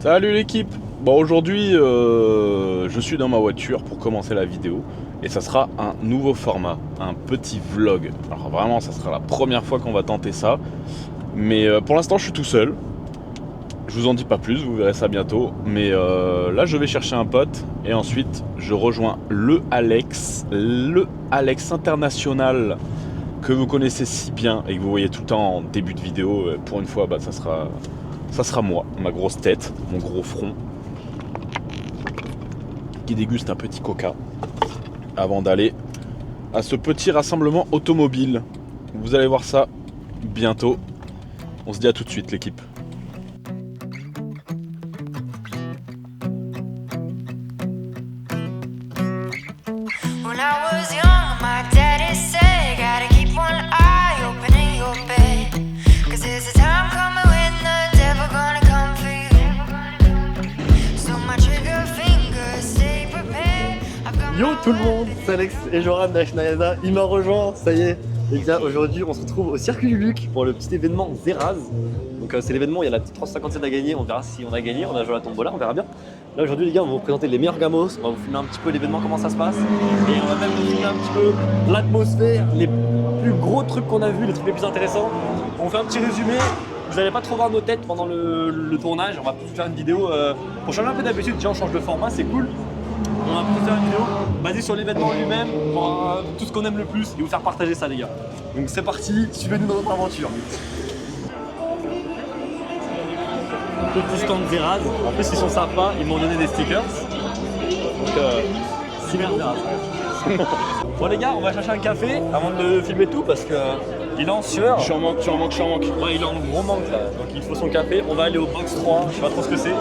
Salut l'équipe. Bon aujourd'hui je suis dans ma voiture pour commencer la vidéo et ça sera un nouveau format, un petit vlog. Alors vraiment ça sera la première fois qu'on va tenter ça, mais pour l'instant je suis tout seul. Je vous en dis pas plus, vous verrez ça bientôt. Mais là je vais chercher un pote et ensuite je rejoins le Alex international que vous connaissez si bien et que vous voyez tout le temps en début de vidéo. Pour une fois ça sera moi, ma grosse tête, mon gros front, qui déguste un petit coca avant d'aller à ce petit rassemblement automobile. Vous allez voir ça bientôt. On se dit à tout de suite l'équipe. When I was young, my daddy said, gotta keep one eye open in your bed. Cause there's a time coming when the devil gonna come for you. So my trigger finger, stay prepared. I've got Yo tout le monde, c'est Alex et Joran d'Ashnayana. Il m'a rejoint, ça y est. Les gars, aujourd'hui on se retrouve au Circuit du Luc pour le petit événement Zeraz. Donc c'est l'événement, il y a la petite 357 à gagner, on verra si on a gagné, on a joué à la tombola, on verra bien. Là aujourd'hui les gars, on va vous présenter les meilleurs gamos, on va vous filmer un petit peu l'événement, comment ça se passe. Et on va même vous filmer un petit peu l'atmosphère, les plus gros trucs qu'on a vus, les trucs les plus intéressants. On fait un petit résumé, vous n'allez pas trop voir nos têtes pendant le tournage, on va plus faire une vidéo pour changer un peu d'habitude, déjà on change de format, c'est cool. On va plus faire une vidéo basée sur l'événement lui-même, pour tout ce qu'on aime le plus et vous faire partager ça les gars. Donc c'est parti, suivez-nous dans notre aventure. Petit stand Zeraz, en plus ils sont sympas, ils m'ont donné des stickers. Donc Cyber Zeraz. Bon les gars, on va chercher un café avant de filmer tout parce que il est en sueur. Je suis en manque. Ouais, il est en gros manque là, donc il faut son café. On va aller au box 3, je sais pas trop ce que c'est.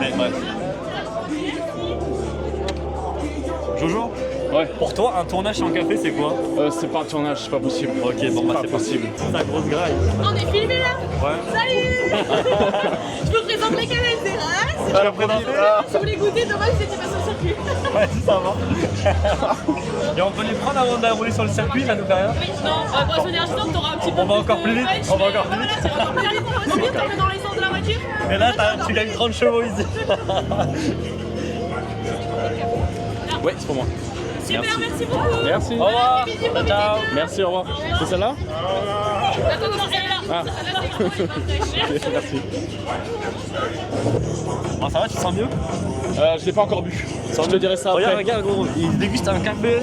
Mais bref. Jojo, Ouais. pour toi, un tournage sans café, c'est quoi? C'est pas un tournage, c'est pas possible. Ok, bon bah c'est possible. C'est la grosse graille. On est filmé là. Ouais. Salut. Je vous présente les canettes Zeraz. Tu vas présenter? Si vous voulez goûter, dommage vous étiez pas sur le circuit. Ouais, ça va. Et on peut les prendre avant d'aller rouler sur le circuit, ça nous fait rien? Non, boisson énergisante, t'auras un petit peu. On va encore plus vite, on va encore plus vite. Voilà, tu vas encore plus vite, on va vite, on met dans l'essence de la voiture. Et là, tu gagnes 30 chevaux ici. Ouais, c'est pour moi. Super, merci beaucoup. Merci. Au revoir. Bisous, Ciao, ciao. Merci, au revoir. C'est celle-là? Attends, non, elle est là. Ah. Merci. Bon, ça va, tu te sens mieux? Je l'ai pas encore bu. Je te dirai ça après. Regarde, gros, il déguste un café.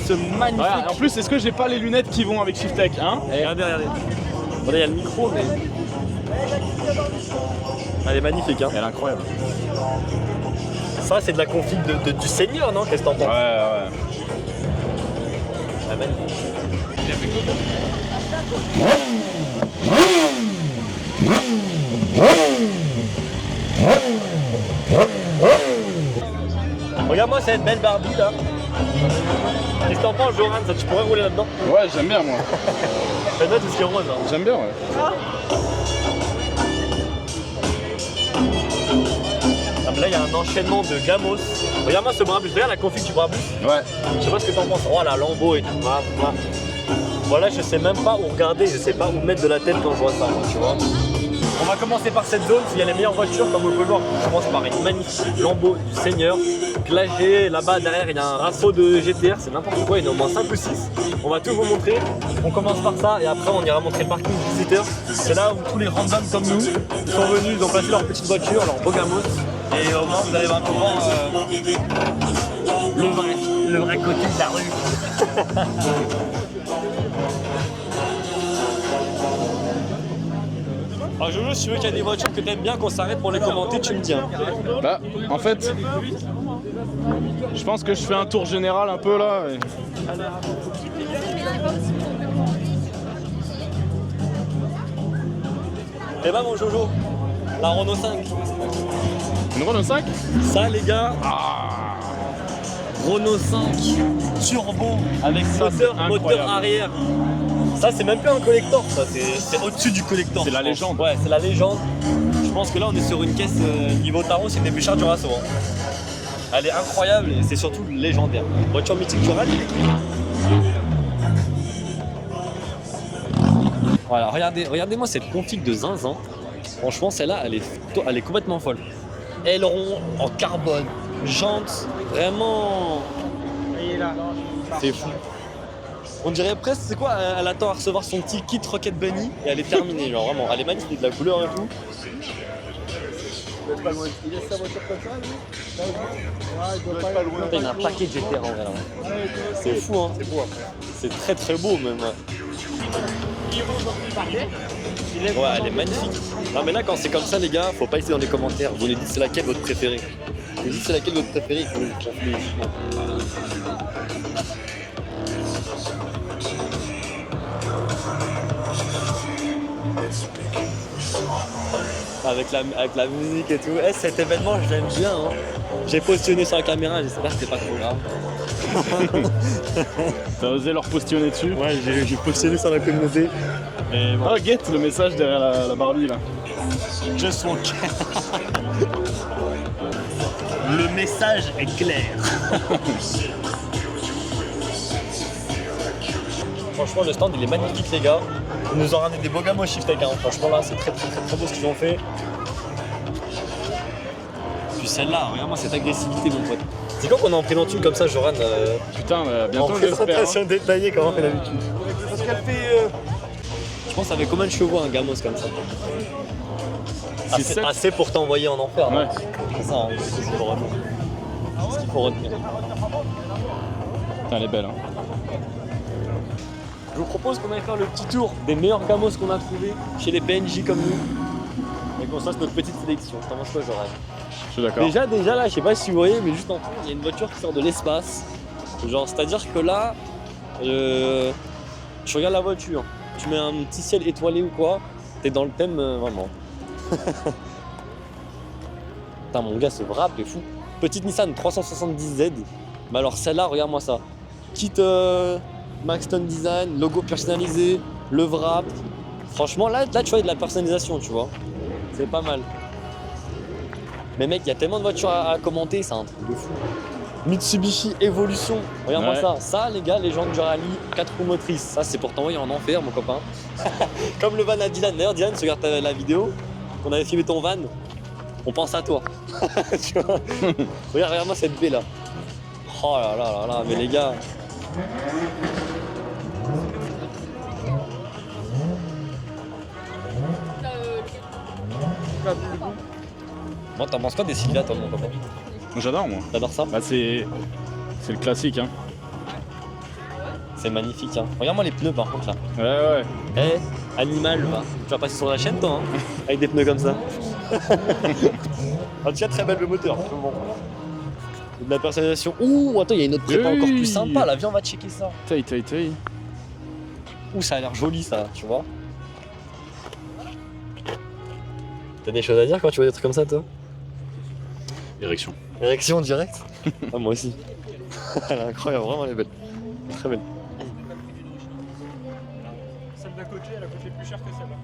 Ce magnifique. Ouais, en plus, est-ce que j'ai pas les lunettes qui vont avec Shift Tech, hein? Regardez. Bon, là, il y a le micro, mais. Elle est magnifique, hein. Elle est incroyable. Ça, c'est de la config du Seigneur, non? Qu'est-ce que t'en penses? Ouais. Ah, magnifique. Regarde-moi cette belle Barbie là. Qu'est-ce que t'en penses, Joran? Ça, tu pourrais rouler là-dedans? Ouais, j'aime bien moi. Fais-moi tout ce qui est rose. Hein. J'aime bien, ouais. Ah, mais là, il y a un enchaînement de gamos. Regarde-moi ce Brabus. Regarde la config du Brabus. Ouais. Je sais pas ce que t'en penses. Oh la lambeau et tout. Voilà, je sais même pas où regarder. Je sais pas où mettre de la tête quand je vois ça, moi, tu vois. On va commencer par cette zone, il y a les meilleures voitures comme vous pouvez voir. On commence par une magnifique Lambo du Seigneur, glagée, là-bas derrière il y a un raceau de GTR, c'est n'importe quoi, il y en a au moins 5 ou 6. On va tout vous montrer, on commence par ça et après on ira montrer le parking visiteur. C'est là où tous les randoms comme nous sont venus, ils ont placé leur petite voiture, leur beau gamos. Et au moins vous allez vraiment voir le vrai côté de la rue. Alors Jojo, si tu veux qu'il y a des voitures que t'aimes bien qu'on s'arrête pour les commenter, tu me dis. Hein. Bah, en fait, je pense que je fais un tour général un peu là. Et... Et bah mon Jojo, la Renault 5. Une Renault 5? Ça les gars, Renault 5 turbo avec moteur arrière. Ça c'est même plus un collector, ça c'est au-dessus du collector. C'est la légende. Ouais, c'est la légende. Je pense que là on est sur une caisse niveau tarot, c'est une des plus chères du Rasso. Hein. Elle est incroyable et c'est surtout légendaire. Voiture mythique du rallye. Voilà, regardez-moi cette config de zinzin. Franchement, celle-là, elle est complètement folle. Aileron en carbone, jantes, vraiment. C'est fou. On dirait presque, c'est quoi, elle attend à recevoir son petit kit Rocket Bunny et elle est terminée, genre vraiment. Elle est magnifique, la couleur et tout. Il laisse sa voiture comme ça, lui? Il y a un paquet de GTR en vrai là. C'est fou hein. C'est beau après. C'est très très beau même. Ouais, elle est magnifique. Non mais là quand c'est comme ça les gars, faut pas hésiter dans les commentaires. Vous nous dites c'est laquelle votre préférée. Vous nous dites c'est laquelle votre préférée. Avec la musique et tout. Eh, cet événement, je l'aime bien. Hein. J'ai positionné sur la caméra, j'espère que c'est pas trop grave. T'as osé leur positionner dessus? Ouais, j'ai positionné sur la communauté. Et voilà. Oh, get le message derrière la Barbie là. Just one. Le message est clair. Franchement, le stand il est magnifique, les gars. Ils nous ont ramené des beaux gammes au Shiftech. Hein. Franchement, là, c'est très beau ce qu'ils ont fait. Puis celle-là, regarde-moi cette agressivité, mon pote. C'est quand qu'on est en présentation comme ça, Joran Putain, bientôt en j'espère. présentation Hein. détaillée, comme on fait d'habitude. Parce qu'elle fait. Je pense que ça fait combien de chevaux un gamos comme ça? C'est sept. Assez pour t'envoyer en enfer. Ouais. Hein. C'est ça, hein. C'est ce qu'il faut retenir. C'est ce qu'il faut retenir. Putain, elle est belle. Hein. Je vous propose qu'on aille faire le petit tour des meilleurs gamos qu'on a trouvés chez les PNJ comme nous. Et qu'on fasse notre petite sélection. T'en penses quoi, Joran? Je suis d'accord. Déjà là, je sais pas si vous voyez, mais juste en fond, il y a une voiture qui sort de l'espace. Genre, c'est-à-dire que là, tu regardes la voiture, tu mets un petit ciel étoilé ou quoi, t'es dans le thème vraiment. Putain, mon gars, ce wrap est fou. Petite Nissan 370Z. Mais alors celle-là, regarde-moi ça. Kit Maxton Design, logo personnalisé, le wrap. Franchement, là tu vois, il y a de la personnalisation, tu vois. C'est pas mal. Mais mec, il y a tellement de voitures à commenter, c'est un truc de fou. Mitsubishi Evolution, regarde-moi Ouais. ça. Ça, les gars, légende du rallye, 4 roues motrices. Ça, c'est pour t'envoyer en enfer, mon copain. Comme le van à Dylan. D'ailleurs, Dylan, si tu regardes la vidéo, on avait filmé ton van, on pense à toi. Tu vois. Regarde-moi cette baie là. Oh là là là là, mais les gars. Moi, t'en penses quoi des Silvia, toi, mon copain? J'adore moi. T'adores ça? Bah c'est le classique hein. C'est magnifique, hein. Regarde-moi les pneus, par contre, là. Ouais. Eh, animal, va. Tu vas passer sur la chaîne, toi, hein, avec des pneus comme ça. En tout cas, très belle le moteur. Bon. De la personnalisation. Ouh, attends, il y a une autre prépa Oui. encore plus sympa, là. Viens, on va checker ça. Taille. Ouh, ça a l'air joli, ça, tu vois. T'as des choses à dire quand tu vois des trucs comme ça, toi? Érection. Érection directe. Ah, moi aussi. Elle est incroyable, vraiment, elle est belle. Très belle. Celle d'à côté, elle a coûté plus cher que celle-là.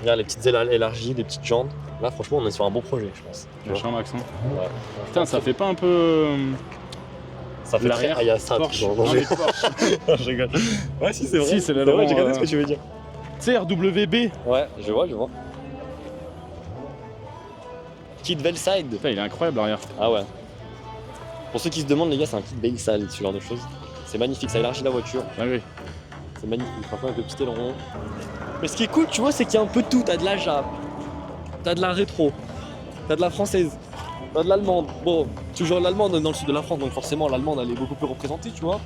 Regarde les petites ailes élargies, les petites jantes. Là, franchement, on est sur un bon projet, je pense. Tu vois. Machin Max. Hein. Ouais. Putain, ça fait pas un peu. Ça fait l'arrière très... Ah, il y a ça, Porsche. dans Non, mais Porsche. Je rigole. Ouais, si, c'est vrai. Si, c'est vrai, l'aileron, j'ai regardé ce que tu veux dire. Tu sais, RWB. Ouais, je vois. Kit Velside. Putain, il est incroyable l'arrière. Ah ouais. Pour ceux qui se demandent, les gars, c'est un kit Velside, ce genre de choses. C'est magnifique, ça élargit la voiture. Ah oui. C'est magnifique, franchement, avec le petit aileron. Mais ce qui est cool, tu vois, c'est qu'il y a un peu de tout. T'as de la Jap, t'as de la rétro, t'as de la française, t'as de l'allemande. Bon, toujours l'allemande dans le sud de la France, donc forcément l'allemande elle est beaucoup plus représentée, tu vois.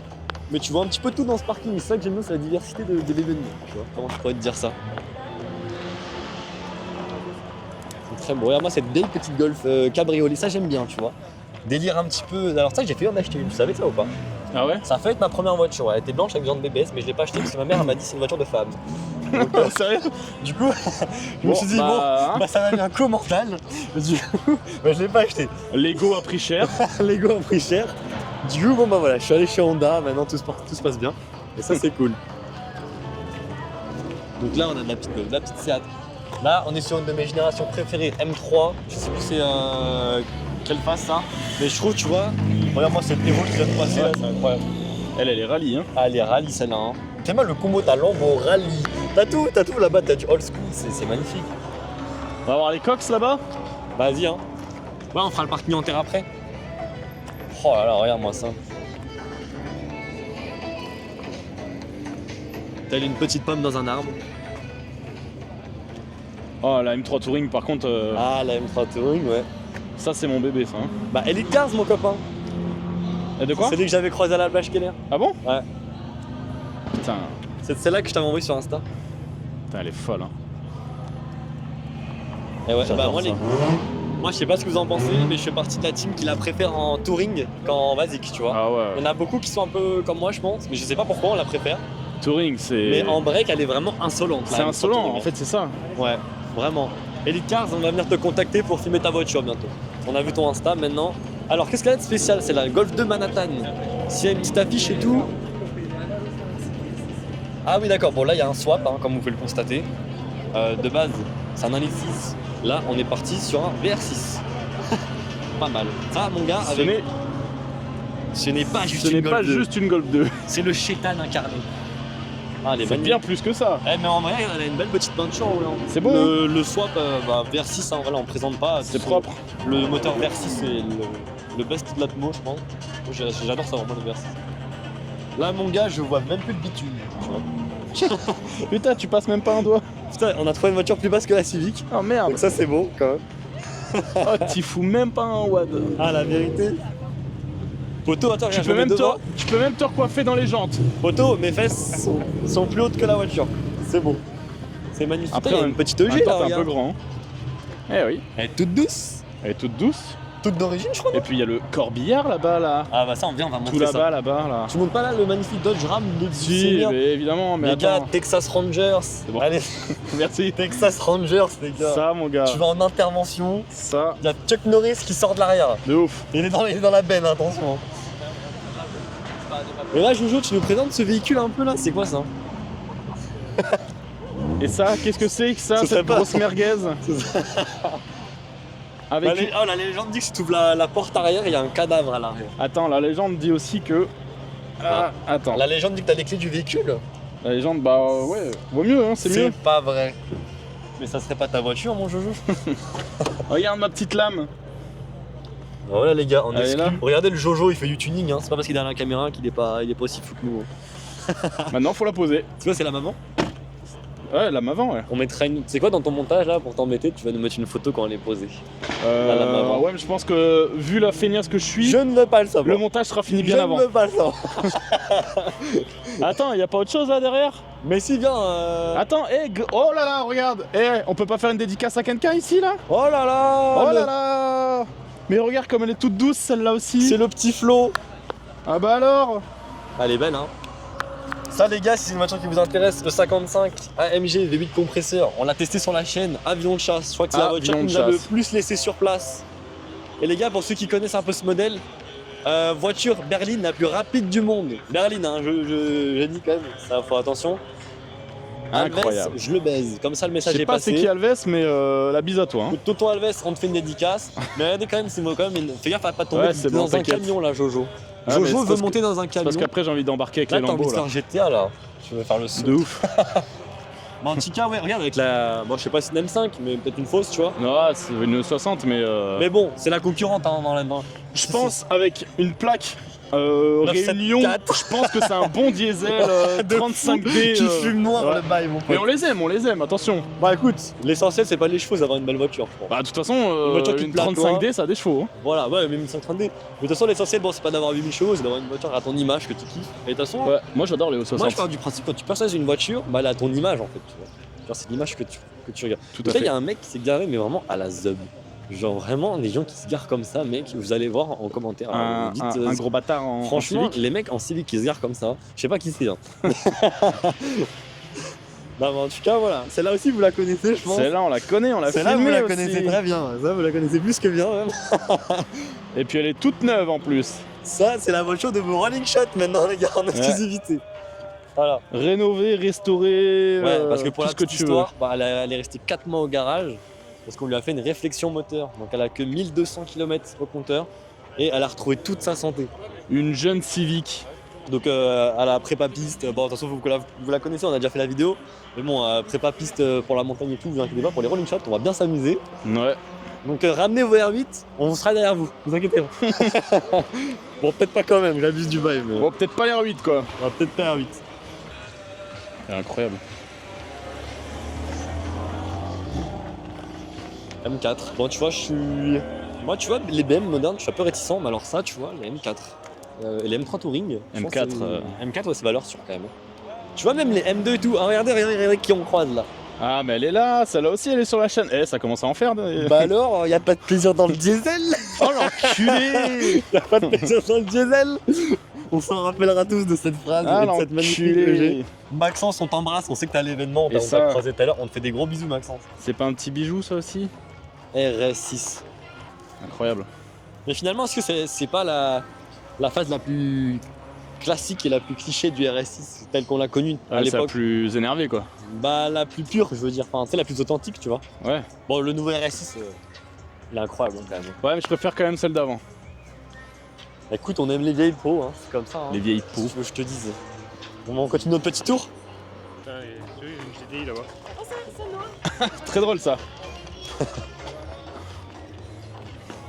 Mais tu vois un petit peu tout dans ce parking. C'est ça que j'aime bien, c'est la diversité de l'événement. Tu vois, comment je pourrais te dire ça? C'est très beau. Regarde-moi cette belle petite Golf cabriolet, ça j'aime bien, tu vois. Délire un petit peu. Alors ça, j'ai failli en acheter une, tu savais ça ou pas? Ah ouais. Ça a fait être ma première voiture. Ouais. Elle était blanche avec viande BBS, mais je l'ai pas achetée parce que ma mère elle m'a dit c'est une voiture de femme. Sérieux? Du coup, je me suis dit hein. bon, ça m'a mis un coup mental. Du coup, je l'ai pas acheté. Lego a pris cher. Lego a pris cher. Du coup, bon bah voilà, je suis allé chez Honda. Maintenant tout se passe bien. Et ça c'est cool. Donc là, on a de la petite Seat. Là, on est sur une de mes générations préférées, M3. Je sais plus c'est quelle face ça. Mais je trouve, tu vois, regarde-moi cette Evo qui vient de passer là, c'est incroyable. Elle est rallye hein. Ah, les rallyes celle-là. Hein. T'es mal le combo, t'as Lambo, rallye. T'as tout là-bas, t'as du old school, c'est magnifique. va voir les cox là-bas. Vas-y, hein. Ouais, on fera le parking en terre après. Oh là là, regarde-moi ça. Telle une petite pomme dans un arbre. Oh, la M3 Touring, par contre, Ah, la M3 Touring, ouais. ça c'est mon bébé, ça. Hein. Bah, Elite Cars, mon copain. Et de quoi? C'est lui que j'avais croisé à la plage Keller. Ah bon? Ouais. Putain, C'est celle-là que je t'avais envoyé sur Insta. putain, elle est folle. Hein. Et ouais, J'adore moi, ça. moi, je sais pas ce que vous en pensez, mais je fais partie de la team qui la préfère en touring qu'en basique, tu vois. Ah ouais. Il y en a beaucoup qui sont un peu comme moi, je pense, mais je sais pas pourquoi on la préfère. Touring, c'est. Mais en break, elle est vraiment insolente. C'est la M3 insolent, Touring. en fait, c'est ça. Ouais, vraiment. Elite Cars, on va venir te contacter pour filmer ta voiture bientôt. On a vu ton Insta maintenant. Alors, qu'est-ce qu'elle a de spécial? C'est la Golf 2 Manhattan. S'il y a une petite affiche et tout. Ah oui, d'accord. Bon, là, il y a un swap, hein, comme vous pouvez le constater. De base, c'est un Elite 6. Là, on est parti sur un VR6. Pas mal. Ça, mon gars, Ce n'est- ce n'est pas juste ce n'est une pas Golf 2. juste une Golf 2. C'est le chétan incarné. Ah, elle est C'est magnifique. bien plus que ça. Eh, mais en vrai, elle a une belle petite peinture. Ouais, hein. C'est beau, hein. Le swap, VR6, hein, voilà, on présente pas. C'est propre. Le moteur VR6, c'est le best de l'Atmo, je pense. Moi, j'adore ça vraiment, le VR6. Là, mon gars, je vois même plus de bitume. Tu vois. Putain, tu passes même pas un doigt. Putain, on a trouvé une voiture plus basse que la Civic. Oh merde. Donc ça, c'est beau quand même. Oh, t'y fous même pas un WAD. Ah, la vérité. Poto, attends, Tu regarde, peux, je me mets même devant. tu peux même te recoiffer dans les jantes. Poto, mes fesses sont plus hautes que la voiture. C'est beau. C'est magnifique. Après, Putain, il y a en une petite En EG même temps, là, t'es un regarde. peu grand. Eh oui. Elle est toute douce. Elle est toute douce. Toute d'origine, je crois. Et puis il y a le corbillard là-bas, là. Ah bah ça, on va Tout montrer ça. là-bas, là-bas, là. Tu montres pas là le magnifique Dodge Ram de Si, Senior. mais évidemment, mais Les gars, attends. Texas Rangers. bon. Allez, Merci. Texas Rangers, les gars. Ça, mon gars. Tu vas en intervention. Ça, Il y a Chuck Norris qui sort de l'arrière. de ouf. Il est dans la benne, attention. Et là, Jojo, tu nous présentes ce véhicule un peu là. C'est quoi ça? Et ça, qu'est-ce que c'est que ça, Ce serait cette pas- grosse merguez Avec... Oh, la légende dit que si tu ouvres la porte arrière, il y a un cadavre à l'arrière. Attends, la légende dit aussi que... Ah, attends. La légende dit que t'as les clés du véhicule. La légende, bah ouais, vaut mieux, hein, c'est mieux. pas vrai. Mais ça serait pas ta voiture, mon Jojo? Regarde ma petite lame. Voilà, les gars, on Elle est là. Regardez le Jojo, il fait du tuning. Hein. C'est pas parce qu'il est à la caméra qu'il est pas aussi fou que nous. Hein. Maintenant, faut la poser. Tu vois, c'est la maman. Ouais, lame avant, ouais. On mettra une. C'est quoi dans ton montage là pour t'embêter? Tu vas nous mettre une photo quand elle est posée. lame avant. Ouais, mais je pense que, vu la feignasse que je suis, Je ne veux pas le savoir. le montage sera fini bien je avant. ne veux pas le savoir. Attends, y a pas autre chose là derrière? Mais si bien. Attends, oh là là, regarde. On peut pas faire une dédicace à quelqu'un ici, là? Oh là là. Oh là là. Mais regarde comme elle est toute douce, celle-là aussi. C'est le petit Flo. Ah bah alors. Elle est belle, hein. Ça, les gars, si c'est une voiture qui vous intéresse, le 55 AMG V8 compresseur, on l'a testé sur la chaîne, avion de chasse. Je crois que c'est la voiture qui Avion de nous a le chasse. plus laissé sur place. Et les gars, pour ceux qui connaissent un peu ce modèle, voiture berline la plus rapide du monde. Berline, hein, je dis quand même, ça faut attention. Incroyable. Alves, je le baise. Comme ça, le Je message sais est pas passé. c'est qui Alves, mais la bise à toi. Hein. Tonton Alves, on te fait une dédicace. Mais regardez quand même, c'est quand même. Fais gaffe à pas tomber Ouais, c'est dans bon, un t'inquiète. camion là, Jojo. Ah, mais Jojo c'est veut parce monter dans un C'est camion. parce qu'après j'ai envie d'embarquer avec Là, les t'as envie lambeaux de là. faire GTA là. Tu veux faire le saut. De ouf. Bah, en tout cas, ouais, regarde avec la. Bon, je sais pas si c'est une M5, mais peut-être une fausse, tu vois. Non, c'est une 60, mais. Mais bon, c'est la concurrente hein, dans Je pense avec une plaque 974. Réunion, je pense que c'est un bon diesel 35D. qui fume noir ouais. le bail, mon pote. Mais on les aime, attention. Bah écoute, l'essentiel c'est pas les chevaux, c'est d'avoir une belle voiture, je pense. Bah de toute façon, Une voiture qui une te plaît à 35D ça a des chevaux. Hein. Voilà, ouais, même une 530D. Mais de toute façon, l'essentiel, bon, c'est pas d'avoir 8000 chevaux, c'est d'avoir une voiture à ton image que tu kiffes. Et de toute façon, Ouais, moi j'adore les hauts 60. moi je pars du principe, quand tu personnalises une voiture, bah elle a ton image en fait, tu vois. Genre, c'est l'image que tu regardes. Tout Donc à là, il y fait. a un mec qui s'est garé, mais vraiment à la zub. Genre vraiment, les gens qui se garent comme ça, mec, vous allez voir en commentaire. Un, Dites, un gros bâtard en franchement, Civic. les mecs en Civic qui se garent comme ça, je sais pas qui c'est. Hein. Non, mais en tout cas, voilà. Celle-là aussi, vous la connaissez, je pense. Celle-là on la connaît, on l'a filmée Celle-là, vous la aussi. connaissez très bien. Ça, vous la connaissez plus que bien, même. Et puis elle est toute neuve en plus. Ça, c'est la voiture de vos running shots maintenant, les gars, en exclusivité. Voilà. Rénovée, restaurée, Ouais, parce que pour tout la ce que petite tu veux. histoire, bah, elle est restée 4 mois au garage parce qu'on lui a fait une réflexion moteur. Donc elle a que 1200 km au compteur et elle a retrouvé toute sa santé. Une jeune Civic Donc à la prépa piste, bon de toute façon vous la connaissez, on a déjà fait la vidéo. Mais bon, prépa piste pour la montagne et tout, vous inquiétez pas, pour les rolling shots, on va bien s'amuser. Ouais. Donc ramenez vos R8, on sera derrière vous inquiétez pas. Bon peut-être pas quand même, j'abuse du bail mais... Bon, peut-être pas les R8 quoi. On va peut-être pas R8. C'est incroyable. M4, bon tu vois je suis... Moi tu vois les BM modernes je suis un peu réticent, mais alors ça tu vois les M4 et les M3 Touring. M4 M4 ouais c'est valeur sûre quand même. Tu vois même les M2 et tout, ah, regardez qui on croise là. Ah mais elle est là, celle-là aussi elle est sur la chaîne. Eh ça commence à en faire. Bah alors, y a pas de plaisir dans le diesel. Oh l'enculé. Y a pas de plaisir dans le diesel. On s'en rappellera tous de cette phrase Ah et de cette magnifique EG. l'enculé. Maxence, on t'embrasse, on sait que t'es à l'événement, on Et ça- t'a croisé tout à l'heure, on te fait des gros bisous Maxence. C'est pas un petit bijou ça aussi? RS6. Incroyable. Mais finalement, est-ce que c'est pas la phase la plus classique et la plus cliché du RS6 telle qu'on l'a connue à Ouais, c'est la l'époque? plus énervé quoi. Bah la plus pure, je veux dire, enfin c'est la plus authentique, tu vois. Ouais. Bon, le nouveau RS6, il est incroyable quand même. Ouais mais je préfère quand même celle d'avant. Écoute, on aime les vieilles pros, hein, c'est comme ça. Hein. Les vieilles Si peaux. tu veux que je te dise. Bon, on continue notre petit tour. Putain, il y a une GDI là-bas. Oh, c'est noir. Très drôle ça.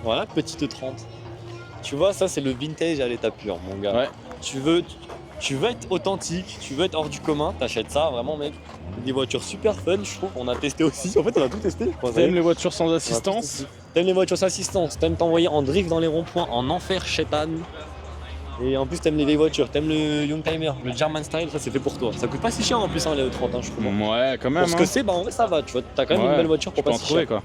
Voilà, petite 30. Tu vois, ça c'est le vintage à l'état pur, mon gars. Ouais. Tu veux être authentique, tu veux être hors du commun, t'achètes ça, vraiment mec. Des voitures super fun, je trouve. On a testé aussi. En fait, on a tout testé. Je pense. T'aimes les voitures sans On a tout assistance? testé. T'aimes les voitures sans assistance, t'aimes t'envoyer en drift dans les ronds-points, en enfer chétan. Et en plus, t'aimes les vieilles voitures, t'aimes le Youngtimer, le German style, ça c'est fait pour toi. Ça coûte pas si cher en plus, hein, les E30, hein, je trouve. Ouais quand même. Pour ce hein. que c'est, bah en vrai ça va, tu vois. T'as quand même Ouais, une belle voiture Tu pour peux pas en si cher. trouver quoi.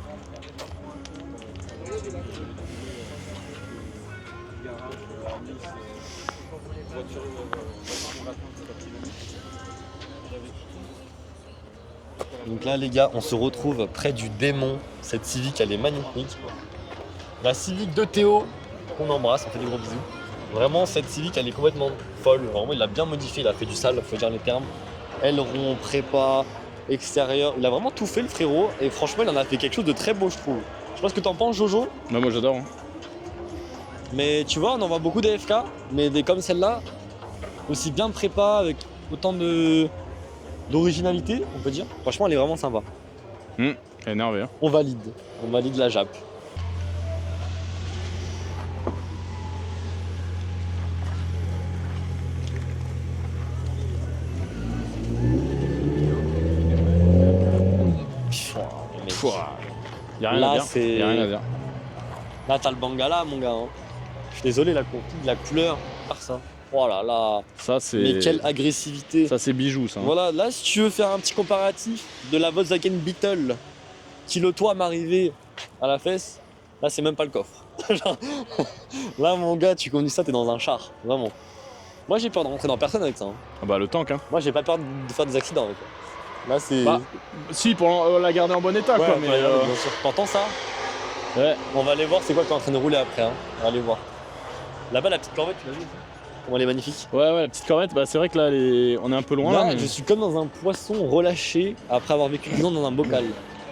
Donc là les gars, on se retrouve près du démon. Cette Civic elle est magnifique. La Civic de Théo, qu'on embrasse, on fait des gros bisous. Vraiment cette Civic elle est complètement folle. Vraiment il l'a bien modifié, il a fait du sale, faut dire les termes. Aileron, prépa, extérieur, il a vraiment tout fait le frérot. Et franchement il en a fait quelque chose de très beau je trouve. Je sais pas ce que t'en penses Jojo, Ouais, moi j'adore. Hein. mais tu vois on en voit beaucoup des FK, mais des comme celle-là, aussi bien prépa, avec autant d'originalité on peut dire. Franchement elle est vraiment sympa. Elle est énervée. Hein. On valide la Jap. Mais Pouah. Y'a rien Là, à dire. c'est- Y a rien à dire. là t'as le Bangala mon gars. Hein. Je suis désolé la config, la couleur, par ça. Oh là là, Ça c'est. mais quelle agressivité. Ça c'est bijou ça. Hein. Voilà, là si tu veux faire un petit comparatif de la Volkswagen Beetle qui le toit m'arrivait à la fesse, là c'est même pas le coffre. Genre, là mon gars, tu conduis ça, t'es dans un char, vraiment. Moi j'ai peur de rentrer dans personne avec ça. Hein. Ah bah le tank hein. Moi j'ai pas peur de faire des accidents avec ça. Là c'est... Bah, Si pour la garder en bon état ouais, quoi. mais Mais bien sûr. T'entends ça? ouais. On va aller voir c'est quoi que t'es en train de rouler après. Hein. On va aller voir. Là-bas la petite corvette, tu l'as vu? Comment elle est magnifique. Ouais la petite corvette, bah c'est vrai que là on est un peu loin Là, là. mais- je suis comme dans un poisson relâché après avoir vécu 10 ans dans un bocal.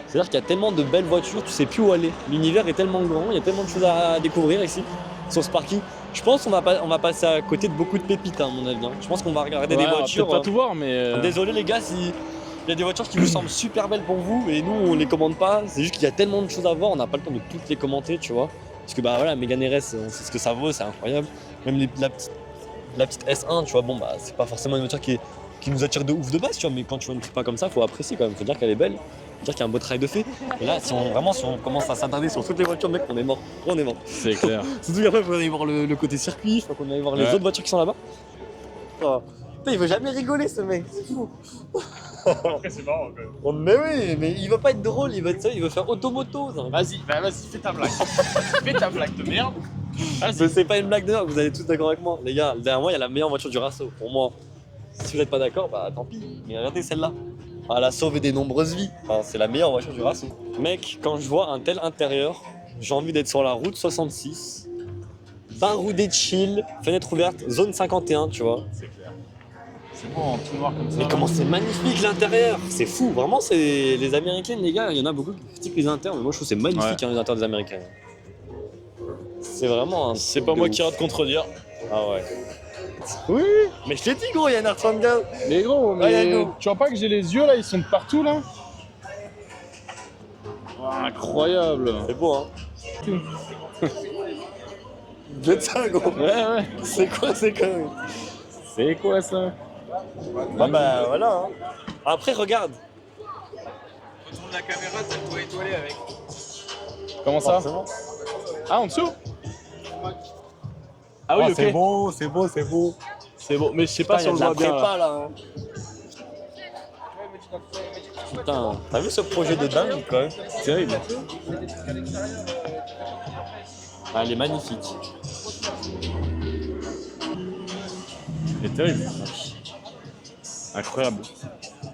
C'est-à-dire qu'il y a tellement de belles voitures, tu sais plus où aller. L'univers est tellement grand, il y a tellement de choses à découvrir ici, sur ce parking. Je pense qu'on va passer à côté de beaucoup de pépites, hein, à mon avis. Hein. Je pense qu'on va regarder Ouais, des on va voitures. peut-être pas tout voir mais. Désolé les gars, si il y a des voitures qui vous semblent super belles pour vous et nous on les commande pas. C'est juste qu'il y a tellement de choses à voir, on n'a pas le temps de toutes les commenter, tu vois. Parce que bah voilà, Mégane RS, on sait ce que ça vaut, c'est incroyable. Même la petite S1, tu vois, bon bah c'est pas forcément une voiture qui nous attire de ouf de base, tu vois, mais quand tu vois une truc pas comme ça, faut apprécier quand même, faut dire qu'elle est belle, faut dire qu'il y a un beau travail de fait. Et là, si on commence à s'attarder sur toutes les voitures, mec, on est mort. On est mort. C'est clair. Surtout qu'après, il faut aller voir le côté circuit, il faut qu'on aille voir les Ouais. autres voitures qui sont là-bas. Oh. Putain, il veut jamais rigoler ce mec, c'est fou. Après, c'est marrant quand même. Oh, mais oui, mais il veut pas être drôle, il veut faire automoto. ça. Vas-y, fais ta blague. Fais ta blague de merde. Mais c'est pas une blague de merde, vous allez tous d'accord avec moi. Les gars, derrière moi, il y a la meilleure voiture du Rasso, pour moi. Si vous n'êtes pas d'accord, bah tant pis. Mais regardez celle-là. Ah, elle a sauvé des nombreuses vies. Enfin, c'est la meilleure voiture du Rasso. Mec, quand je vois un tel intérieur, j'ai envie d'être sur la route 66, baroudé de chill, fenêtre ouverte, zone 51, tu vois. C'est clair. C'est bon en tout noir comme ça. Mais comment c'est magnifique l'intérieur. C'est fou, vraiment, c'est les Américaines, les gars. Il y en a beaucoup qui critiquent les intérieurs, mais moi je trouve que c'est magnifique Ouais. hein, les intérieurs des Américains. C'est vraiment un C'est truc pas de moi ouf. qui ira te contredire. Ah ouais. Oui, Mais je t'ai dit gros, il y a une R75. mais gros, Ouais, mais go. tu vois pas que j'ai les yeux là, ils sont de partout là. Oh, incroyable. C'est beau hein. Jette ça gros. Ouais. C'est quoi ces conneries? C'est quoi ça? Bah voilà hein. Après regarde. Comment ça? Forcément. Ah, en dessous? Ah oui, ok. C'est beau, c'est beau, c'est beau. C'est bon, mais je sais pas si on le voit bien. Là. Prépa là. Hein. Putain, t'as vu ce projet de dingue quand même? Terrible. Ah, elle est magnifique. C'est terrible. Incroyable.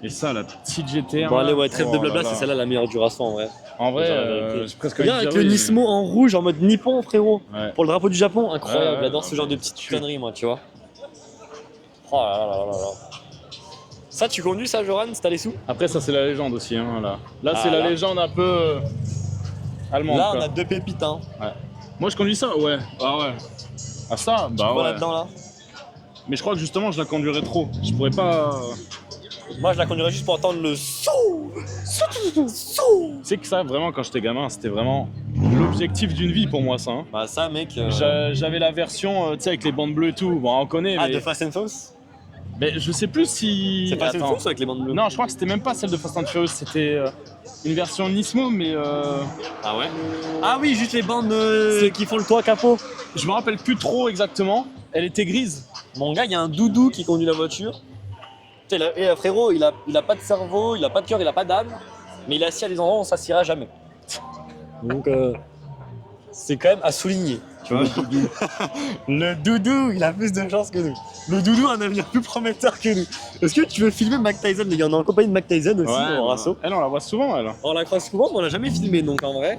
Et ça, la petite GTR. Bon allez là. ouais, trêve Oh de là blabla, là. c'est celle-là la meilleure du Rasso en vrai. En vrai, La vérité. j'ai presque Regarde envie de avec dire le oui. Nismo en rouge en mode Nippon frérot. Ouais. Pour le drapeau du Japon, incroyable, Ouais. j'adore ce genre de petites conneries moi, tu vois. Oh là là là là là. Ça tu conduis ça Joran, si t'as les sous? Après, ça, c'est la légende aussi. Hein, là, Ah, c'est la là. légende un peu allemande. Là on quoi. a deux pépites hein. Moi, je conduis ça, ouais. Ah ouais. Ah ça, bah Tu vois ouais. là-dedans là. Mais je crois que justement, je la conduirais trop. Je pourrais pas. Moi je la conduirais juste pour entendre le sou. Tu sais que ça, vraiment, quand j'étais gamin, c'était vraiment l'objectif d'une vie pour moi, ça. Hein. Bah ça mec. J'avais la version, tu sais, avec les bandes bleues et tout. Bon, on connaît, Ah mais. de Fast and Furious? Mais je sais plus si. C'est Fast and Attends. Furious avec les bandes bleues? Non, je crois que c'était même pas celle de Fast and Furious. C'était une version Nismo, mais Ah ouais? Ah oui, juste les bandes qui font le toit capot. je me rappelle plus trop exactement. Elle était grise. Mon gars, il y a un doudou qui conduit la voiture. Tu sais, et frérot, il a pas de cerveau, il a pas de cœur, il a pas d'âme, mais il est assis à des endroits où on s'assiera jamais. Donc, c'est quand même à souligner. Tu vois, le doudou, il a plus de chance que nous. Le doudou a un avenir plus prometteur que nous. Est-ce que tu veux filmer Mac Tyson? Il y en a en compagnie de Mac Tyson aussi, en Rasso. Elle, on la voit souvent, elle. On la croise souvent, mais on l'a jamais filmé, donc en vrai.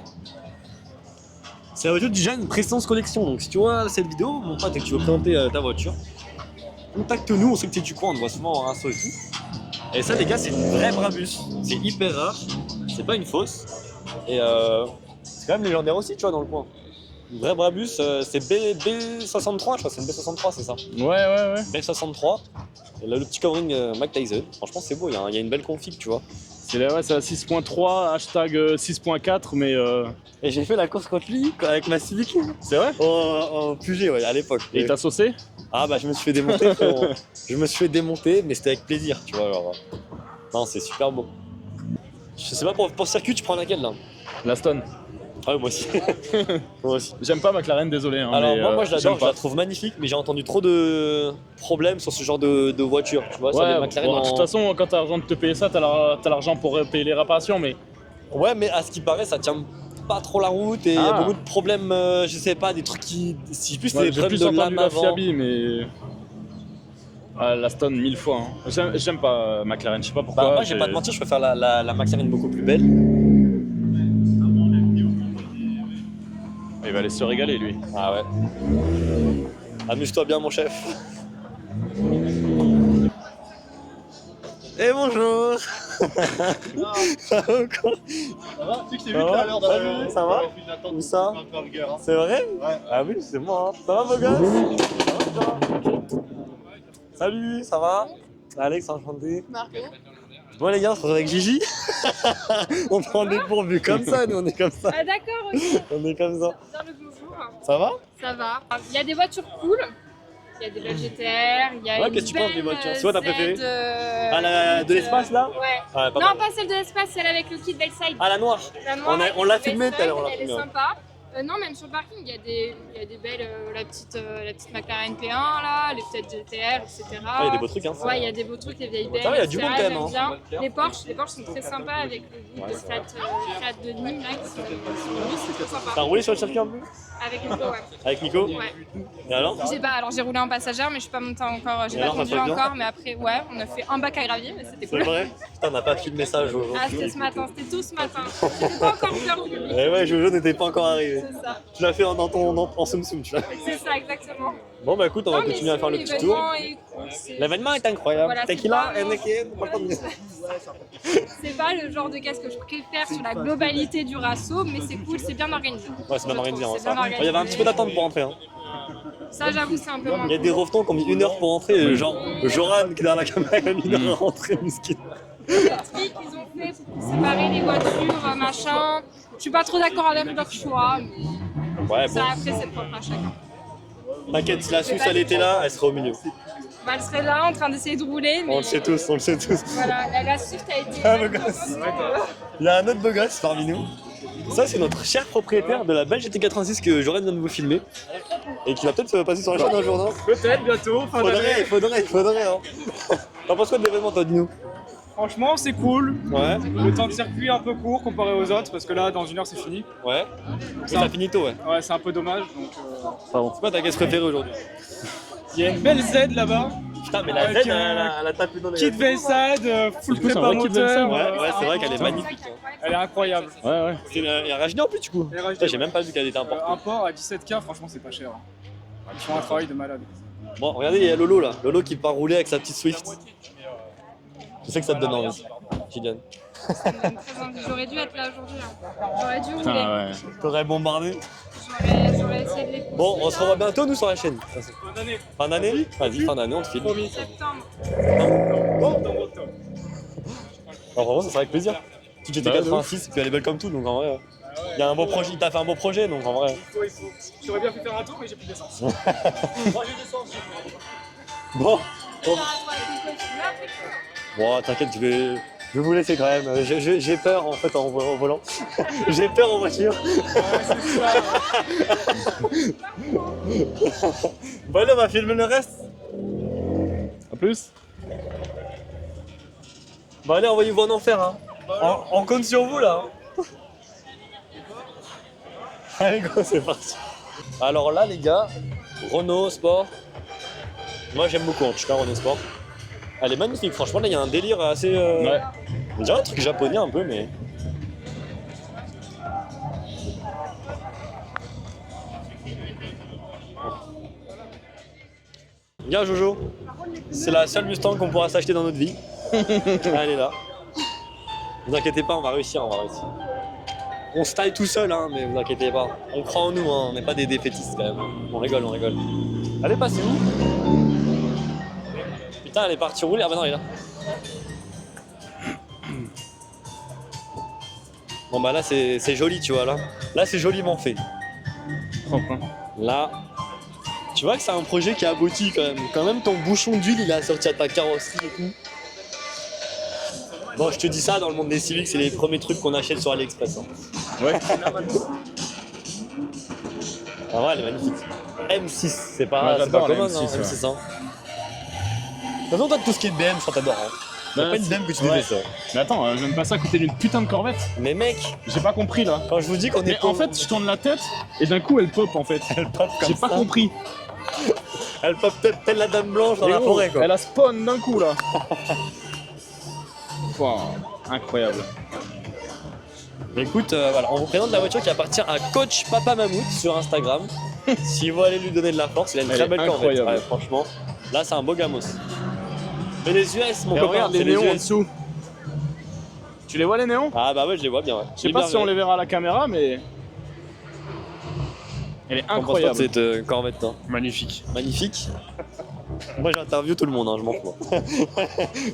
C'est la voiture du jeune Prestance Collection. Donc si tu vois cette vidéo, mon pote, et que tu veux présenter ta voiture, contacte-nous, on sait que tu es du coin, on te voit souvent en Rasso et tout. Et ça, les gars, c'est une vraie Brabus. C'est hyper rare, c'est pas une fausse. Et c'est quand même légendaire aussi, tu vois, dans le coin. Une vraie Brabus, c'est B63, je crois, c'est une B63, c'est ça. Ouais. B63. Et là, le petit covering Mac Tyson. Franchement, c'est beau, il y a une belle config, tu vois. C'est la 6.3, hashtag 6.4, mais. Et j'ai fait la course contre lui avec ma Civic. C'est vrai? En QG, ouais, à l'époque. Et t'as saucé? Ah bah je me suis fait démonter, frérot. Je me suis fait démonter, mais c'était avec plaisir, tu vois. Alors, non, c'est super beau. Je sais pas, pour circuit, tu prends laquelle là? La Stone. Ah ouais, moi aussi. Moi aussi. J'aime pas McLaren, désolé. Hein, Alors mais, moi je j'aime l'adore, je pas. la trouve magnifique, mais j'ai entendu trop de problèmes sur ce genre de voiture, tu vois. sur les Ouais, McLaren bon, de toute façon, quand t'as l'argent de te payer ça, t'as l'argent pour payer les réparations, mais. Ouais, mais à ce qui paraît, ça tient pas trop la route et il y a beaucoup de problèmes, je sais pas, des trucs qui. Si plus, c'est Ouais, des j'ai problèmes plus de entendu lame la avant. Fiabi, mais. Ah, la Stone 1000 fois. Hein. J'aime pas McLaren, je sais pas pourquoi. Bah, moi, je vais pas te mentir, je préfère la McLaren beaucoup plus belle. Il va aller se régaler, lui. Ah ouais. Amuse-toi bien, mon chef. Et bonjour. Ça va ou quoi? Ça va? Tu sais que je t'ai Ça vu tout va à l'heure dans Salut, ça va? Où ça? C'est vrai? Ouais. Ah oui, c'est moi. Hein. Ça va, beau gosse? Ça va, toi? Salut, ça va? Alex, enchanté. Margot. Bon les gars, on se retrouve avec Gigi. On prend des pourvus comme ça, nous on est comme ça. Ah d'accord, ok. On est comme ça. Bien le bonjour. Ça va? Ça va. Il y a des voitures cool. Il y a des belles GTR. Il y a Ouais, une qu'est-ce que tu penses des belle, voitures? C'est quoi ta Z, préférée? De l'espace là? Ouais. Ah, pas Non, mal. pas celle de l'espace, celle avec le kit Bellside. Ah, la noire. La noire, on l'a avec le filmée tout à l'heure, on l'a Bellside, elle est filmée. sympa. Non, même sur le parking, il y a des belles, la petite McLaren P1 là, les petites GTR, etc. Ah, il y a des beaux trucs, hein. Ouais, il y a des beaux trucs, les vieilles belles. Ça va, il y a du etc., monde quand même, j'aime hein. bien. Les Porsche sont très sympas avec le guide de Fiat de Nîmes là, qui sont c'est très sympa. T'as roulé sur le circuit un peu? Avec Nico, ouais. Avec Nico? Ouais. Et alors? Alors j'ai roulé en passagère, mais je suis pas montée encore, j'ai Et pas alors, ça conduit se passe bien encore, mais après, ouais, on a fait un bac à gravier, mais c'était C'est cool. vrai? Putain, on n'a pas filmé ça, Jojo. Ah, c'était ce matin, c'était tout ce matin. C'était pas encore l'heure du public. Eh ouais, Jojo n'était pas encore arrivé. C'est ça, Tu l'as fait en soum soum, tu vois. c'est ça, exactement. Bon, bah écoute, on va Non, mais continuer à faire le sinon, petit tour. l'événement est cool, c'est- L'événement est incroyable. Voilà, c'est Tequila, pas- Heineken, pas de mieux. C'est pas le genre de casque que je préfère sur la globalité du Rasso, mais c'est cool, c'est bien organisé. Ouais, c'est bien Je organisé. trouve, Hein, c'est ça. bien Il y avait un petit peu d'attente pour entrer. Hein. Ça, j'avoue, c'est un peu moins. Il y a des revenants qui ont mis 1 heure pour rentrer, genre Joran qui est derrière la caméra, il a mis 1 heure à rentrer, miskin. Les trucs qu'ils ont fait pour séparer les voitures, machin. Je suis pas trop d'accord avec leur choix, mais Ouais, ça bon. après c'est propre à chacun. T'inquiète, si la Suisse elle était là, elle serait au milieu. Bah, elle serait là en train d'essayer de rouler, mais On le sait tous, on le sait tous. voilà, la Swift a été. Ah, beau gosse. Il y a un autre beau gosse parmi nous. Ça, c'est notre cher propriétaire de la belle GT86 que Joran vient de vous filmer. Et qui va peut-être passer sur la chaîne un jour, non? Peut-être bientôt, fin d'année. Faudrait, hein. T'en penses quoi de l'événement, toi, dis-nous? Franchement, c'est cool. Ouais, Le temps de circuit est un peu court comparé aux autres parce que là, dans 1 heure, c'est fini. ouais. Et ça finit tôt, ouais. Ouais, c'est un peu dommage. Donc, C'est quoi ta caisse préférée aujourd'hui? il y a une belle Z là-bas. Putain, mais la Avec, Z, elle a tapé dans les... Kit Velsad, full coup, c'est un prépa vrai kit moteur. Velsad, Ouais, c'est vrai qu'elle est magnifique. Elle est incroyable. Ouais. Il y a un Rajni en plus, du coup. Et Rajni, Putain, j'ai même pas vu qu'elle était importante. Un port à 17K, franchement, c'est pas cher. Ils font un travail de malade. Bon, regardez, il y a Lolo là. Lolo qui part rouler avec sa petite Swift. Je sais que ça te donne envie, Kylian. Ça me donne très envie. J'aurais dû être là aujourd'hui. Hein. J'aurais dû rouler. Ah ouais. T'aurais bombardé. J'aurais essayé de les pousser. Bon, on se revoit bientôt, nous, sur la chaîne. Fin d'année. Fin d'année? Vas-y, fin d'année, on te filme. Promis. Septembre. Octobre. Alors, vraiment, ça serait avec plaisir. Tu étais Bah, 86 et puis elle est belle comme tout, donc en vrai. Il y a un beau projet, il t'a fait un beau projet, donc en vrai. Il faut. J'aurais bien pu faire un tour, mais j'ai plus d'essence. Moi, j'ai d'essence. Bon, Et là, toi, avec une là, après, bon, t'inquiète, je vais vous laisser quand même. J'ai peur en fait en volant. J'ai peur en voiture. Bon, allez, on va filmer le reste. A plus. Bon, allez, envoyez-vous en enfer. Hein. On compte sur vous là. Hein. Allez, go, c'est parti. Alors là, les gars, Renault Sport. Moi, j'aime beaucoup en tout cas Renault Sport. Elle est magnifique, franchement. Là, il y a un délire assez. Ouais. On dirait un truc japonais un peu, mais. Bien, Jojo. C'est la seule Mustang qu'on pourra s'acheter dans notre vie. Elle est là. Vous inquiétez pas, on va réussir, On se taille tout seul, hein, mais vous inquiétez pas. On croit en nous, hein, on n'est pas des défaitistes quand même. On rigole. Elle est passée où? Putain, elle est partie rouler. Ah bah non, elle est là. Bon bah là, c'est joli, tu vois, là. Là, c'est joliment fait. Propre, hein. Là, tu vois que c'est un projet qui aboutit quand même. Quand même, ton bouchon d'huile, il est assorti à ta carrosserie et tout. Bon, je te dis ça, dans le monde des Civics, c'est les premiers trucs qu'on achète sur AliExpress. Hein. Ouais. En vrai, elle est magnifique. M6, c'est pas, Ouais, c'est pas j'adore la commun, M6, hein, ouais. M6. Hein. De toute façon, toi, tout ce qui est BM, je crois que t'adores. Hein. Y'a Bah, pas une BM que tu ouais. détestes. Ça. Mais attends, j'aime pas ça à côté d'une putain de Corvette. Mais mec, J'ai pas compris là. quand je vous dis qu'on est Mais en fait, je tourne la tête et d'un coup elle pop en fait. elle pop comme J'ai ça. pas compris. Elle pop telle la dame blanche dans Mais la oh, forêt, quoi. Elle a spawn d'un coup là. Wow, incroyable. Écoute, voilà, on vous présente la voiture qui appartient à Coach Papa Mammouth sur Instagram. Si vous allez lui donner de la force, il a une Elle très est belle Corvette. incroyable. Ouais, franchement, là, c'est un beau gamos. Mais les US, mon Et copain, regarde les c'est néons en US. dessous. Tu les vois les néons? Ah bah ouais, je les vois bien. Ouais. Je sais pas si on les verra à la caméra, mais elle est incroyable. Cette Corvette, hein. Magnifique. Magnifique. Moi, j'interviewe tout le monde, hein, je m'en fous.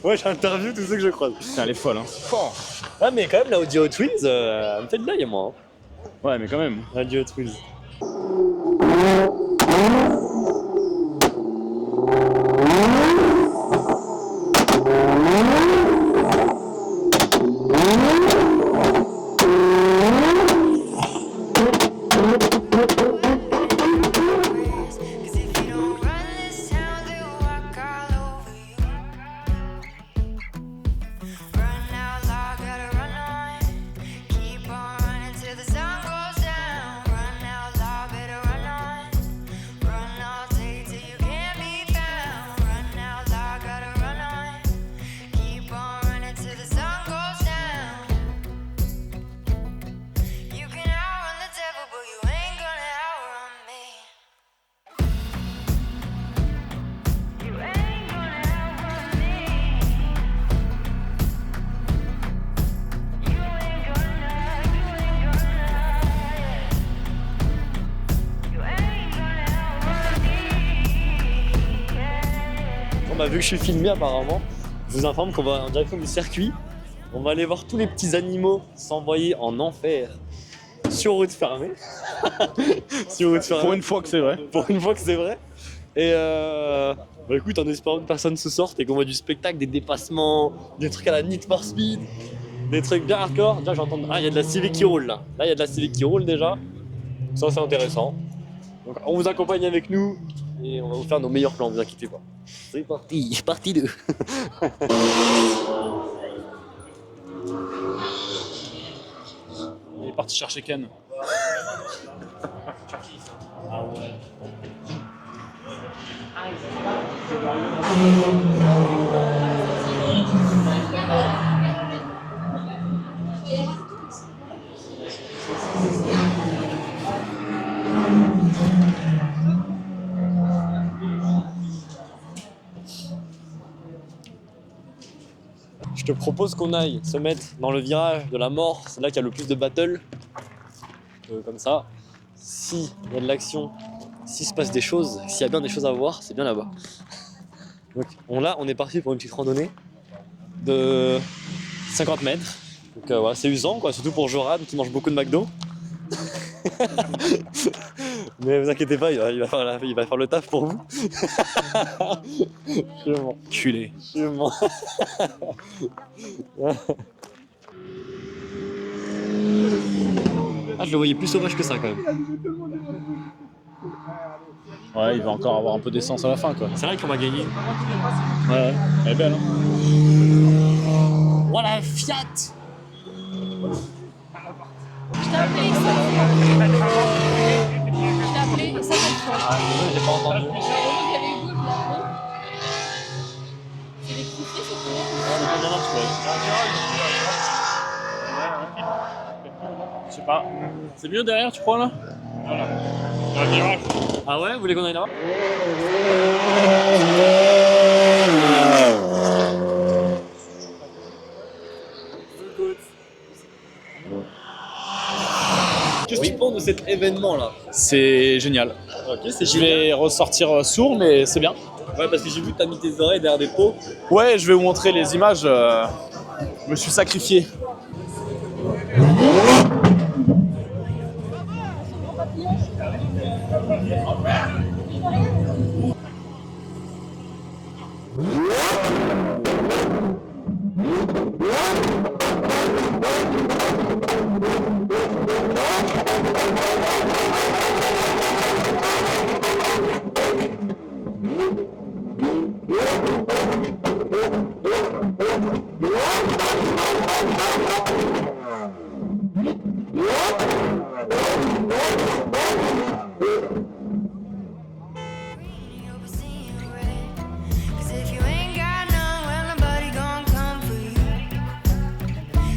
Moi, j'interviewe tous ceux que je croise. Putain, elle est folle. Hein. Ah, mais quand même, la Audio Twins, elle me fait de l'œil, moi. Hein. Ouais, mais quand même. La Audio Twins. Cause if you don't run this town, they'll walk all over you. Run out loud, gotta run on. Keep on running till the sun goes down. Run out loud, better run on. Run bah, vu que je suis filmé apparemment, je vous informe qu'on va en direction du circuit. On va aller voir tous les petits animaux s'envoyer en enfer sur route fermée. Sur route fermée. Pour une fois que c'est vrai. Pour une fois que c'est vrai. Et bah écoute, en espérant que personne se sorte et qu'on voit du spectacle, des dépassements, des trucs à la Need for Speed, des trucs bien hardcore. Déjà j'entends, ah il y a de la Civic qui roule là. Là il y a de la Civic qui roule déjà. Ça c'est intéressant. Donc on vous accompagne avec nous et on va vous faire nos meilleurs plans, vous inquiétez pas. C'est parti, partie 2. Il est parti chercher Ken. Je te propose qu'on aille se mettre dans le virage de la mort, c'est là qu'il y a le plus de battle. Comme ça, s'il y a de l'action, s'il se passe des choses, s'il y a bien des choses à voir, c'est bien là-bas. Donc on est parti pour une petite randonnée de 50 mètres. Donc ouais, c'est usant quoi, surtout pour Joran qui mange beaucoup de McDo. Mais vous inquiétez pas, il va faire le taf pour vous. Je mens. Culé. Je mens. Ah, je le voyais plus sauvage que ça quand même. Ouais, il va encore avoir un peu d'essence à la fin quoi. C'est vrai qu'on va gagner. Ouais, elle est belle hein. Oh la Fiat! Je t'ai appelé 50 fois. Ah, j'ai pas entendu. Il y avait Hugo, je l'ai appelé. C'est électrifié, c'est tout. Je sais pas. C'est mieux derrière tu crois là? Voilà. Il y a un virage. Ah ouais, vous voulez qu'on aille là-bas? Qu'est-ce que tu penses de cet événement là? C'est génial. Ok, c'est Je vais ressortir sourd mais c'est bien. Ouais, parce que j'ai vu que t'as mis tes oreilles derrière des pots. Ouais, je vais vous montrer les images. Je me suis sacrifié. Cause if you ain't got none, well, nobody gon' come for you.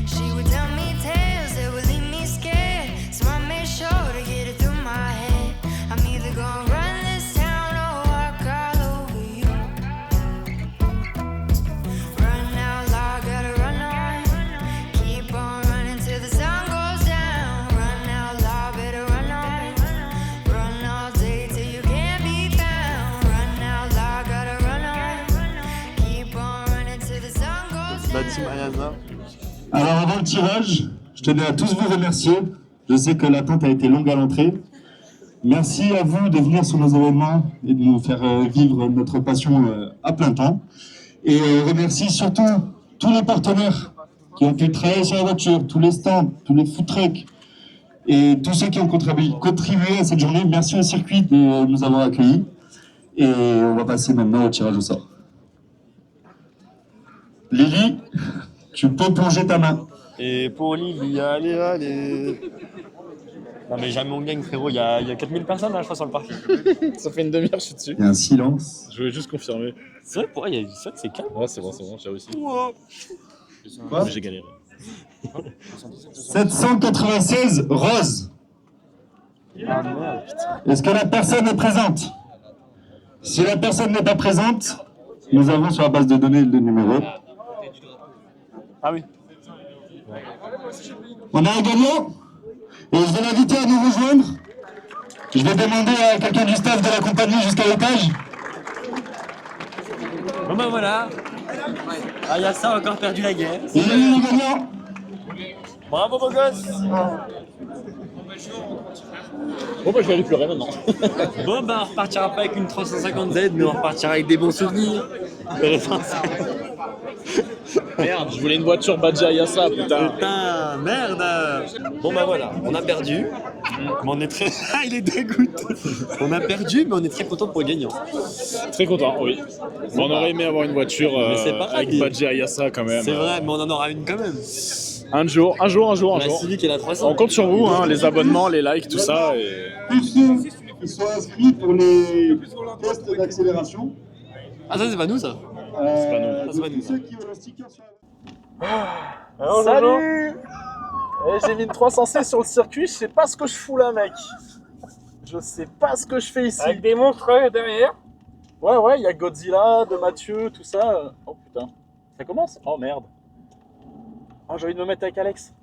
She would tell me tales that would leave me scared, so I made sure to get it through my head. I'm either gonna run this town or walk all over you. Run out loud, gotta run on. Keep on running till the sun goes down. Run out loud, better run on. Run all day till you can't be found. Run out loud, gotta run on. Keep on running till the sun goes down. La team Ayana. Alors avant le tirage, je tenais à tous vous remercier. Je sais que l'attente a été longue à l'entrée. Merci à vous de venir sur nos événements et de nous faire vivre notre passion à plein temps. Et remercie surtout tous les partenaires qui ont pu travailler sur la voiture, tous les stands, tous les food trucks et tous ceux qui ont contribué à cette journée. Merci au circuit de nous avoir accueillis. Et on va passer maintenant au tirage au sort. Lily, tu peux plonger ta main. Et pour Lily, allez. Non mais jamais on gagne frérot, il y a 4000 personnes là je crois sur le parking. Ça fait une demi-heure que je suis dessus. Il y a un silence. Je voulais juste confirmer. C'est vrai pour il y a ça c'est calme. Ouais, c'est bon, j'ai réussi. Quoi Mais j'ai galéré. 796, Rose. Est-ce que la personne est présente? Si la personne n'est pas présente, nous avons sur la base de données le numéro. Ah oui. On a un gagnant et je vais l'inviter à nous rejoindre. Je vais demander à quelqu'un du staff de la compagnie jusqu'à l'étage. Bon bah voilà. Ah, y a ça encore perdu la guerre. Et les gagnants. Bravo beau gosse. Bon, bah, je vais aller pleurer maintenant. Bon bah on repartira pas avec une 350Z, mais on repartira avec des bons souvenirs. Merde, je voulais une voiture Badja Yassa, putain. Putain, merde. Bon bah voilà, on a perdu. Mais on est très... Ah, il est dégoûté. On a perdu, mais on est très content pour le gagnant. Très content, oui. On aurait aimé avoir une voiture Mais c'est pas avec grave. Badja Yassa quand même. C'est vrai, mais on en aura une quand même. Un jour. La Civic et la 300. On compte sur vous, hein, les abonnements, les likes, tout ça. Et... Tous ceux qui sont inscrits pour les tests d'accélération. Ah ça c'est pas nous ça. C'est pas nous. Ça, c'est pas nous, Tous ça. ceux qui ont le sticker sur la... Salut. J'ai mis une 300C sur le circuit, je sais pas ce que je fous là, mec. Je sais pas ce que je fais ici. Avec des monstres derrière. Ouais, il y a Godzilla, de Mathieu, tout ça. Oh putain. Ça commence? Oh merde. Oh, j'ai envie de me mettre avec Alex.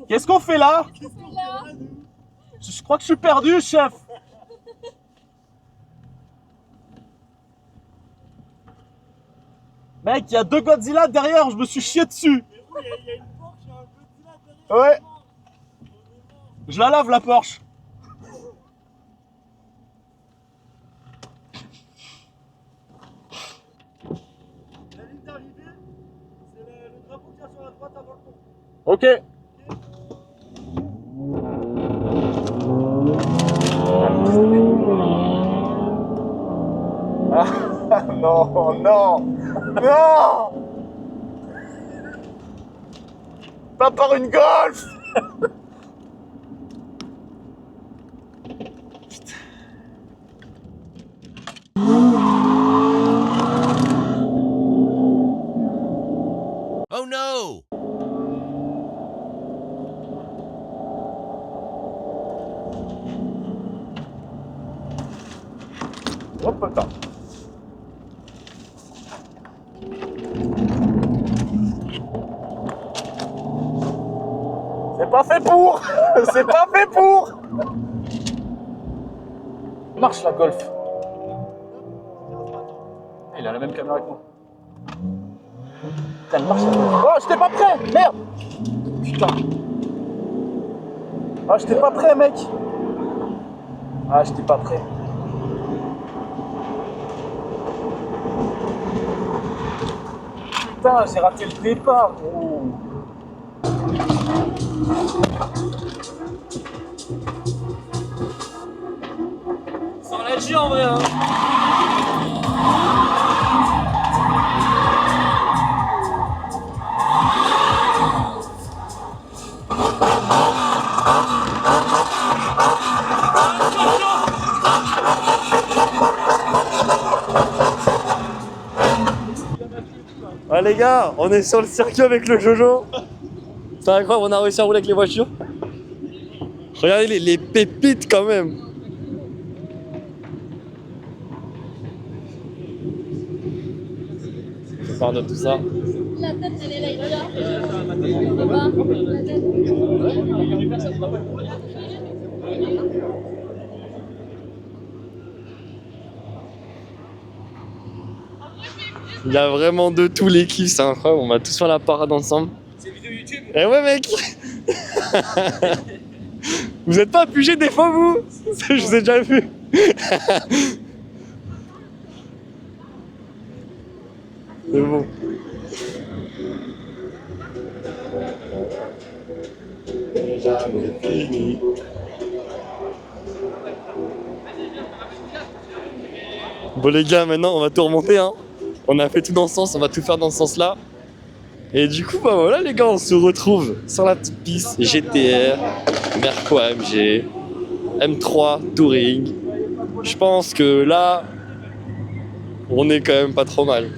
Qu'est-ce qu'on fait là? Je crois que je suis perdu, chef. Mec, il y a 2 Godzilla derrière, je me suis chié dessus. Ouais. Je la lave la Porsche. Ok. Ah non, non. Pas par une Golf. Oh no! Oh putain. C'est pas fait pour. C'est pas fait pour. Marche la Golf. Il a la même caméra que moi. Putain, elle marche la Golf. Oh, j'étais pas prêt. Merde. Putain. Ah, j'étais pas prêt, mec. Ah, j'étais pas prêt. Putain, j'ai raté le départ, gros. Sans la G en vrai hein. Ah les gars, on est sur le circuit avec le Jojo. C'est incroyable, on a réussi à rouler avec les voitures. Regardez les pépites quand même. Je parle de tout ça. La tête, elle est là, là-bas. La tête. Il y a vraiment de tout l'équipe, c'est incroyable, on va tous faire la parade ensemble. C'est une vidéo YouTube. Eh ouais mec. Vous êtes pas pugé des fois vous? Je vous ai déjà vu. C'est bon. Bon les gars, maintenant on va tout remonter hein. On a fait tout dans ce sens, on va tout faire dans ce sens là. Et du coup bah voilà les gars, on se retrouve sur la petite piste GTR, Merco AMG, M3 Touring. Je pense que là, on est quand même pas trop mal.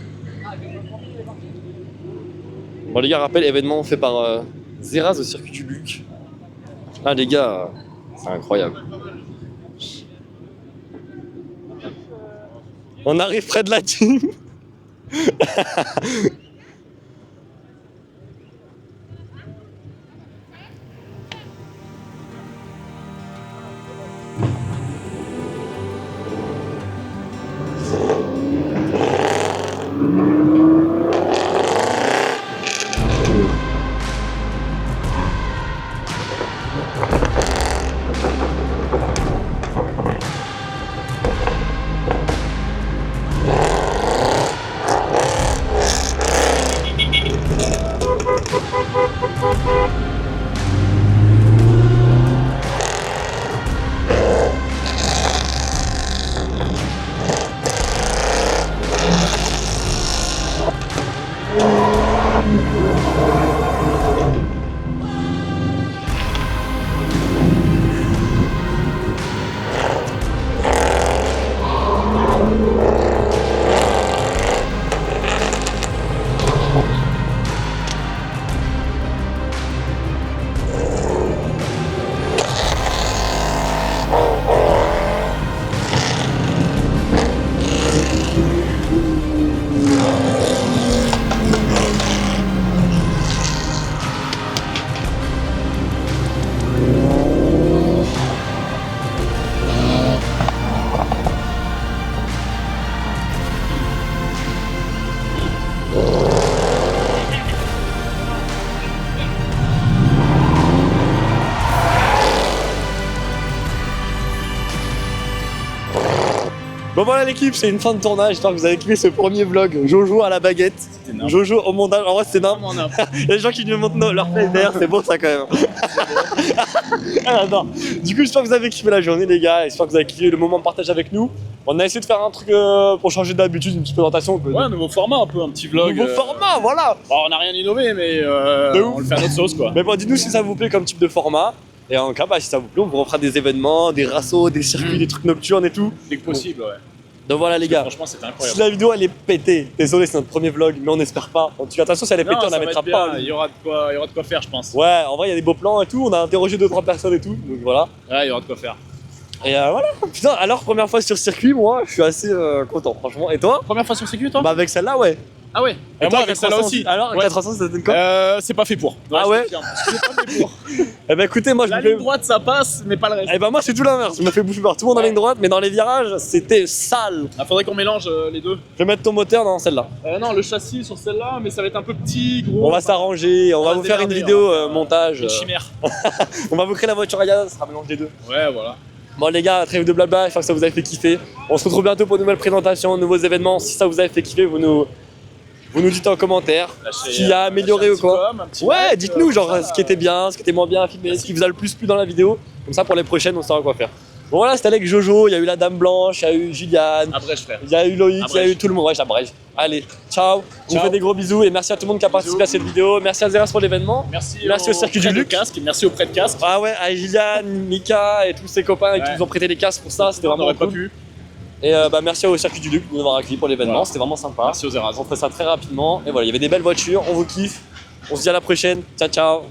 Bon les gars, rappel, événement fait par Zeraz au circuit du Luc. Ah les gars, c'est incroyable. On arrive près de la team. Bon voilà l'équipe, c'est une fin de tournage, j'espère que vous avez kiffé ce premier vlog. Jojo à la baguette, Jojo au montage, en vrai c'est énorme. Il y a des gens qui nous montrent leur face derrière, c'est beau ça quand même. Ah, non. Du coup j'espère que vous avez kiffé la journée les gars, j'espère que vous avez kiffé le moment de partage avec nous. On a essayé de faire un truc pour changer d'habitude, une petite présentation. Ouais, un nouveau format un peu, un petit vlog. Nouveau format, voilà. Bon, on n'a rien innové mais on le fait à notre sauce quoi. Mais bon dites-nous si ça vous plaît comme type de format. Et en cas, bah, si ça vous plaît, on vous refera des événements, des rassos, des circuits, des trucs nocturnes et tout. Dès que possible, ouais. Donc voilà les gars, Franchement, c'était incroyable. si la vidéo elle est pétée, désolé c'est notre premier vlog, mais on espère pas. En tout cas, attention si elle est pétée, Non, on la ça va mettra être pas. bien, il y aura de quoi faire, je pense. Ouais, en vrai il y a des beaux plans et tout, on a interrogé 2-3 personnes et tout, donc voilà. Ouais, il y aura de quoi faire. Et voilà, putain, alors première fois sur circuit, moi je suis assez content franchement. Et toi? Première fois sur circuit, toi? Bah avec celle-là ouais. Ah ouais. Et moi avec celle-là 400 aussi. Alors Ouais. 400 ça donne quoi? C'est pas fait pour. Ah ouais. C'est pas fait pour. Eh bah écoutez, moi je La me fais... ligne droite, ça passe, mais pas le reste. Eh bah moi c'est tout l'inverse, je me fais bouffer par tout le monde en ligne droite, mais dans les virages c'était sale. Ah, faudrait qu'on mélange les deux. Je vais mettre ton moteur dans celle-là. Non, le châssis sur celle-là, mais ça va être un peu petit, gros. On va s'arranger, on va va vous se faire une démerder, vidéo hein. montage. Une chimère. On va vous créer la voiture à gaz, ça sera un mélange des deux. Ouais, voilà. Bon les gars, trêve de blabla, j'espère que ça vous a fait kiffer. On se retrouve bientôt pour de nouvelles présentations, de nouveaux événements. Si ça vous a fait kiffer, vous nous dites en commentaire ce qui a amélioré ou quoi. Ouais, dites-nous genre ce qui était bien, ce qui était moins bien filmé, ce qui vous a le plus plu dans la vidéo. Comme ça pour les prochaines, on saura quoi faire. Bon voilà, c'était avec Jojo, il y a eu la Dame Blanche, il y a eu Juliane, Abrège, frère. il y a eu Loïc, il y a Abrège. eu tout le monde. Ouais, j'abrège. Allez, ciao. On vous Ciao. fait des gros bisous et merci à tout le monde qui a participé à cette vidéo. Merci à Zeras pour l'événement. Merci Merci au circuit du prêt de Luc. casque, merci au prêt de casque. Ah ouais, à Juliane, Mika et tous ses copains qui Ouais. nous ont prêté des casques pour ça, c'était On vraiment n'aurait pas cool. pu. Et bah merci au circuit du Luc de nous avoir accueillis pour l'événement, Voilà. c'était vraiment sympa. Merci aux Eras. On fait ça très rapidement et voilà, il y avait des belles voitures, on vous kiffe. On se dit à la prochaine. Ciao ciao.